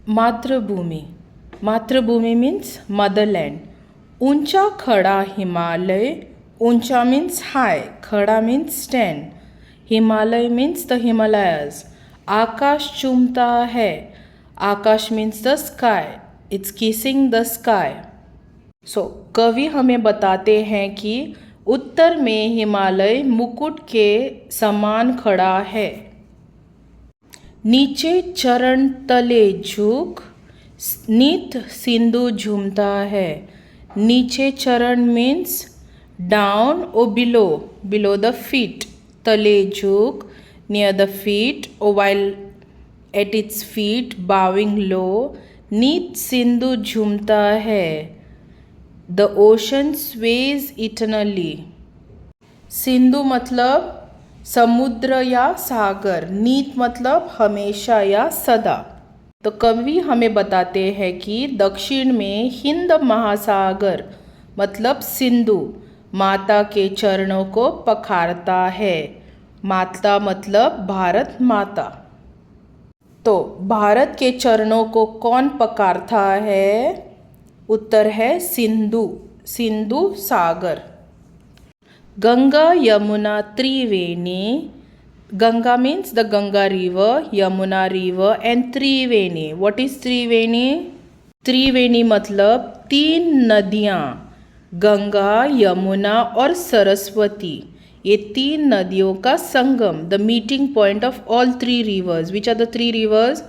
मातृभूमि. मातृभूमि means motherland. ऊंचा खड़ा हिमालय. ऊंचा means high. खड़ा means stand. Himalaya means the Himalayas. आकाश चूमता है. आकाश means the sky. It's kissing the sky. So कवि हमें बताते हैं कि उत्तर में हिमालय मुकुट के समान खड़ा है. नीचे चरण तले झुक. नित सिंधु झूमता है. नीचे चरण means down or below the feet. तले झुक near the feet or while at its feet bowing low. नित सिंधु झूमता है. The ocean sways eternally. Sindhu मतलब समुद्र या सागर. नीत मतलब हमेशा या सदा. तो कवि हमें बताते हैं कि दक्षिण में हिंद महासागर मतलब सिंधु माता के चरणों को पखारता है. माता मतलब भारत माता. तो भारत के चरणों को कौन पखारता है? उत्तर है सिंधु. सिंधु सागर. गंगा यमुना त्रिवेणी. Ganga means the Ganga river, Yamuna river and Triveni. What is Triveni? Triveni मतलब तीन नदियाँ. गंगा, यमुना और सरस्वती. ये तीन नदियों का संगम. The meeting point of all three rivers. Which are the three rivers?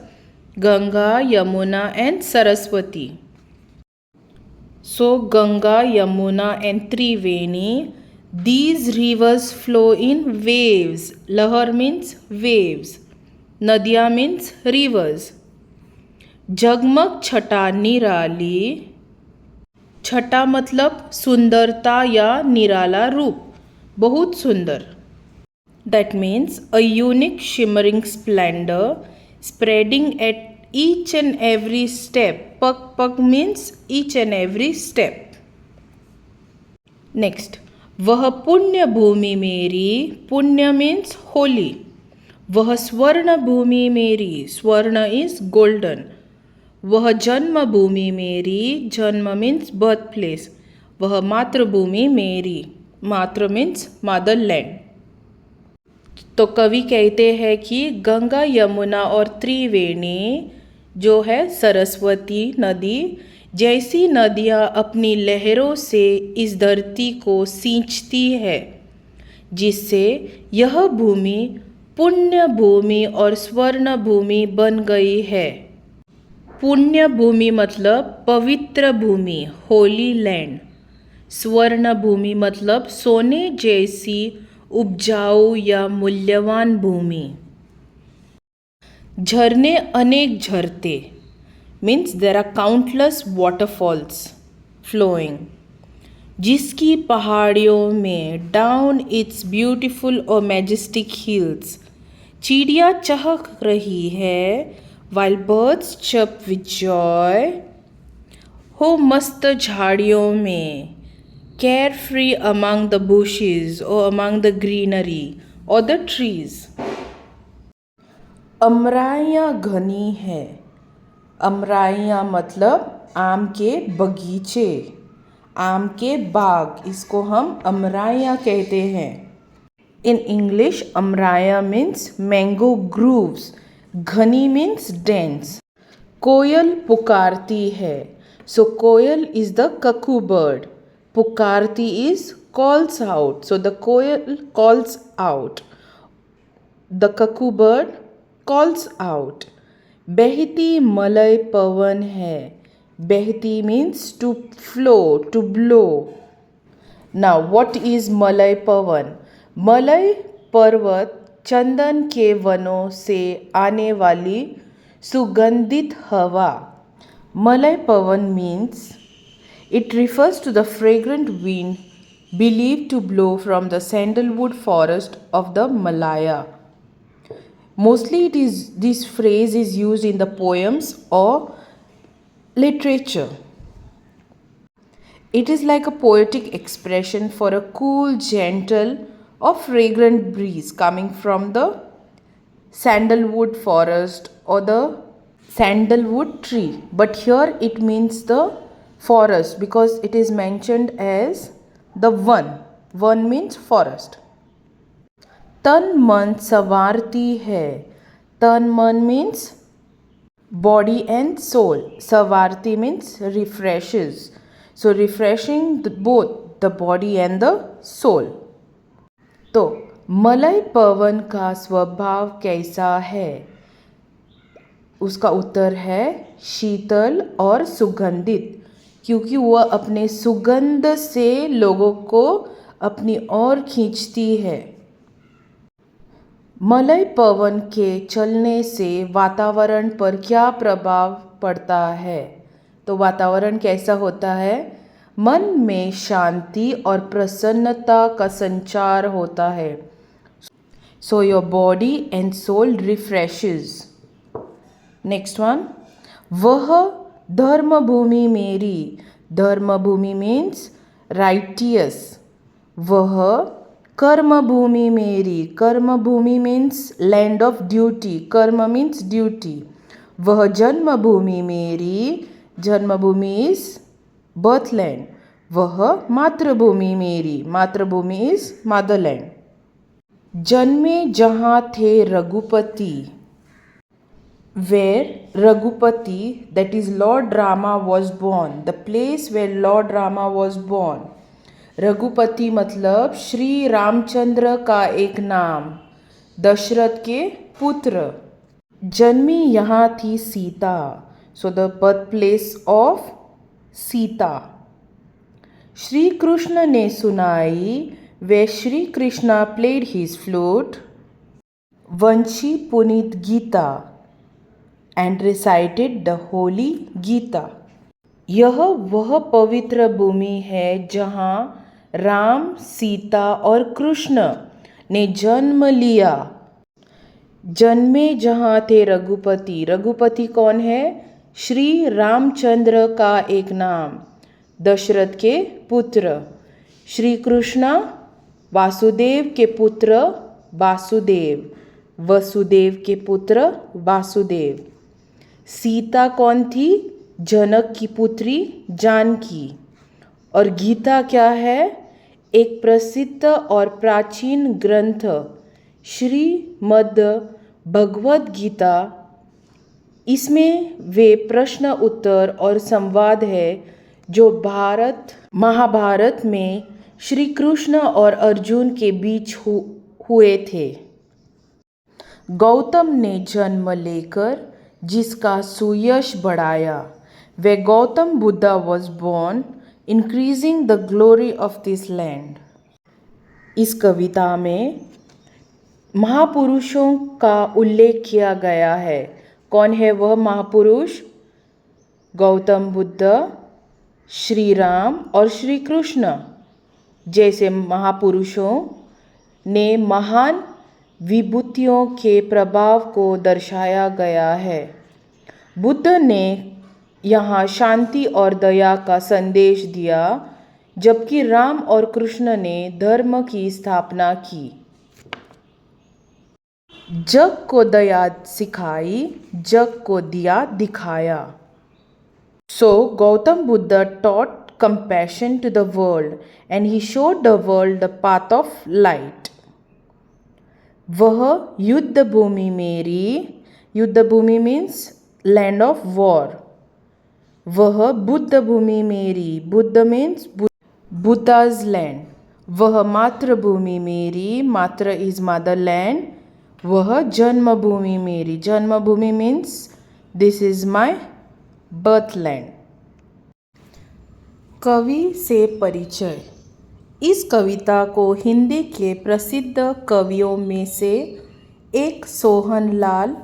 Ganga, Yamuna and Saraswati. So Ganga, Yamuna and Triveni. These rivers flow in waves. Lahar means waves. Nadiya means rivers. जगमग छटा निराली. छटा मतलब सुंदरता या निराला रूप. बहुत सुंदर. That means a unique shimmering splendor spreading at each and every step. Pag means each and every step. Next. वह पुण्य भूमि मेरी. पुण्य मीन्स होली. वह स्वर्ण भूमि मेरी. स्वर्ण इज गोल्डन. वह जन्म भूमि मेरी. जन्म मीन्स बर्थ प्लेस. वह मातृभूमि मेरी. मातृ मीन्स मदरलैंड. तो कवि कहते हैं कि गंगा यमुना और त्रिवेणी जो है सरस्वती नदी जैसी नदियाँ अपनी लहरों से इस धरती को सींचती है जिससे यह भूमि पुण्य भूमि और स्वर्ण भूमि बन गई है. पुण्य भूमि मतलब पवित्र भूमि होली लैंड. स्वर्ण भूमि मतलब सोने जैसी उपजाऊ या मूल्यवान भूमि. झरने अनेक झरते means there are countless waterfalls flowing. जिसकी पहाड़ियों में down its beautiful or majestic hills चिड़िया चहक रही है while birds chirp with joy. हो मस्त झाड़ियों में carefree among the bushes or among the greenery or the trees. अमराइयाँ घनी है. अमराइयाँ मतलब आम के बगीचे, आम के बाग. इसको हम अमराइयाँ कहते हैं. इन इंग्लिश अमराइयाँ मीन्स मैंगो ग्रूव्स. घनी मीन्स डेंस. कोयल पुकारती है. So koel is the cuckoo bird. पुकारती is calls out. So the koel calls out. The cuckoo bird calls out. बहती मलय पवन है. बहती means to flow, to blow. Now what is Malay pawan? मलय पर्वत चंदन के वनों से आने वाली सुगंधित हवा. Malay pawan means it refers to the fragrant wind believed to blow from the sandalwood forest of the Malaya. Mostly this phrase is used in the poems or literature. It is like a poetic expression for a cool, gentle or fragrant breeze coming from the sandalwood forest or the sandalwood tree, but here it means the forest because it is mentioned as the one. One means forest. तन मन संवारती है. तन मन means body and soul. Savarti means refreshes. So refreshing both the body and the soul. तो Malay पवन का स्वभाव कैसा है? उसका उत्तर है शीतल और सुगंधित, क्योंकि वह अपने सुगंध से लोगों को अपनी ओर खींचती है. मलय पवन के चलने से वातावरण पर क्या प्रभाव पड़ता है? तो वातावरण कैसा होता है? मन में शांति और प्रसन्नता का संचार होता है. So your body and soul refreshes. Next one. वह धर्मभूमि मेरी. धर्मभूमि means righteous. वह कर्मभूमि मेरी. कर्मभूमि means land of duty. कर्म means duty. वह जन्मभूमि मेरी. जन्मभूमि is birthland. वह मातृभूमि मेरी. मातृभूमि is motherland. जन्मे जहाँ थे Raghupati. Where Raghupati, that is Lord Rama, was born. The place where Lord Rama was born. Raghupati मतलब श्री रामचंद्र का एक नाम, दशरथ के पुत्र. जन्मी यहाँ थी Sita. So the birthplace of Sita. Shri Krishna ने सुनाई. Where Shri Krishna played his flute. Banshi Puneet Gita and recited the holy Gita. यह वह पवित्र भूमि है जहाँ राम, सीता और कृष्ण ने जन्म लिया. जन्मे जहाँ थे रघुपति. रघुपति कौन है? श्री रामचंद्र का एक नाम, दशरथ के पुत्र. श्री कृष्ण वासुदेव के पुत्र वासुदेव. वसुदेव के पुत्र वासुदेव. सीता कौन थी? जनक की पुत्री जानकी. और गीता क्या है? एक प्रसिद्ध और प्राचीन ग्रंथ श्रीमद् भगवद गीता. इसमें वे प्रश्न उत्तर और संवाद है जो महाभारत में श्री कृष्ण और अर्जुन के बीच हुए थे. गौतम ने जन्म लेकर जिसका सुयश बढ़ाया. Where Gautam Buddha was born increasing the glory of this land. इस कविता में महापुरुषों का उल्लेख किया गया है. कौन है वह महापुरुष? गौतम बुद्ध, श्री राम और श्री कृष्ण जैसे महापुरुषों ने महान विभूतियों के प्रभाव को दर्शाया गया है. बुद्ध ने यहाँ शांति और दया का संदेश दिया, जबकि राम और कृष्ण ने धर्म की स्थापना की. जग को दया सिखाई, जग को दिया दिखाया. So Gautam Buddha taught compassion to the world and he showed the world the path of light. वह युद्ध भूमि मेरी. युद्ध भूमि मीन्स लैंड ऑफ वॉर. वह बुद्ध भूमि मेरी. Buddha means Buddha's land. वह मातृभूमि मेरी. मातृ इज मदरलैंड. वह जन्मभूमि मेरी. जन्मभूमि मीन्स दिस इज माय बर्थलैंड. कवि से परिचय. इस कविता को हिंदी के प्रसिद्ध कवियों में से एक सोहनलाल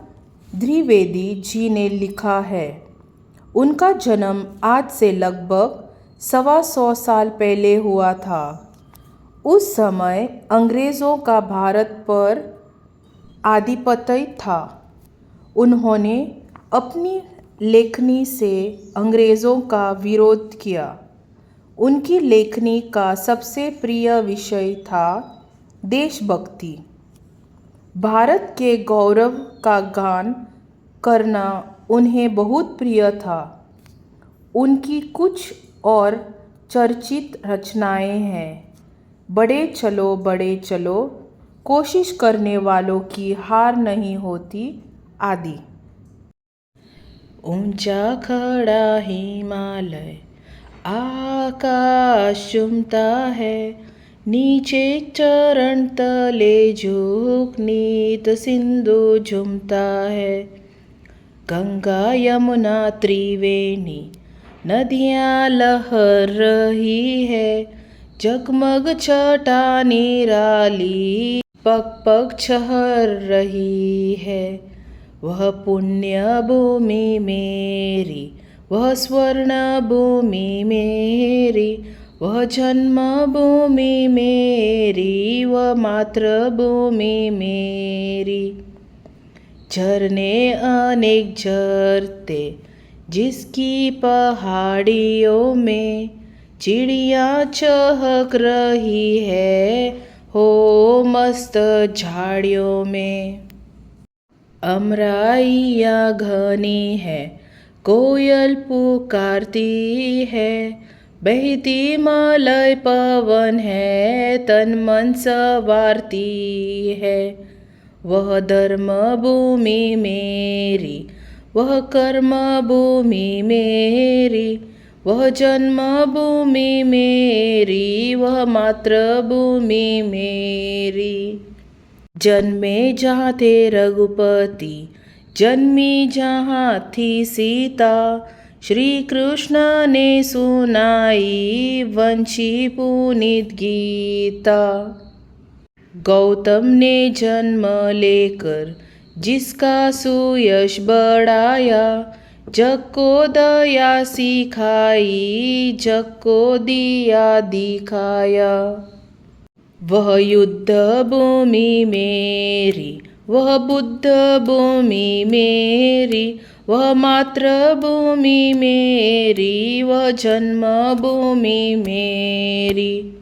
द्विवेदी जी ने लिखा है. उनका जन्म आज से लगभग 125 साल पहले हुआ था. उस समय अंग्रेज़ों का भारत पर आधिपत्य था. उन्होंने अपनी लेखनी से अंग्रेज़ों का विरोध किया. उनकी लेखनी का सबसे प्रिय विषय था देशभक्ति. भारत के गौरव का गान करना उन्हें बहुत प्रिय था। उनकी कुछ और चर्चित रचनाएं हैं, बड़े चलो, कोशिश करने वालों की हार नहीं होती आदि। ऊंचा खड़ा हिमालय आकाश चूमता है, नीचे चरण तले झुक नीत सिंधु झूमता है। गंगा यमुना त्रिवेणी नदियाँ लहर रही है, जगमग छटा निराली पग पग छहर रही है। वह पुण्य भूमि मेरी, वह स्वर्ण भूमि मेरी, वह जन्मभूमि मेरी, वह मातृभूमि मेरी। झरने अनेक झरते जिसकी पहाड़ियों में, चिड़िया चहक रही है हो मस्त झाड़ियों में। अमराइयाँ घनी है, कोयल पुकारती है, बहती मलय पवन है, तन मन संवारती है। वह धर्म भूमि मेरी, वह कर्म भूमि मेरी, वह जन्मभूमि मेरी, वह मातृभूमि मेरी। जन्मे जहाँ थे रघुपति, जन्मी जहाँ थी सीता, श्री कृष्ण ने सुनाई वंशी पुनीत गीता। गौतम ने जन्म लेकर जिसका सुयश बढ़ाया, जग को दया सिखाई, जग को दिया दिखाया। वह युद्ध भूमि मेरी, वह बुद्ध भूमि मेरी, वह मातृभूमि मेरी, वह जन्मभूमि मेरी।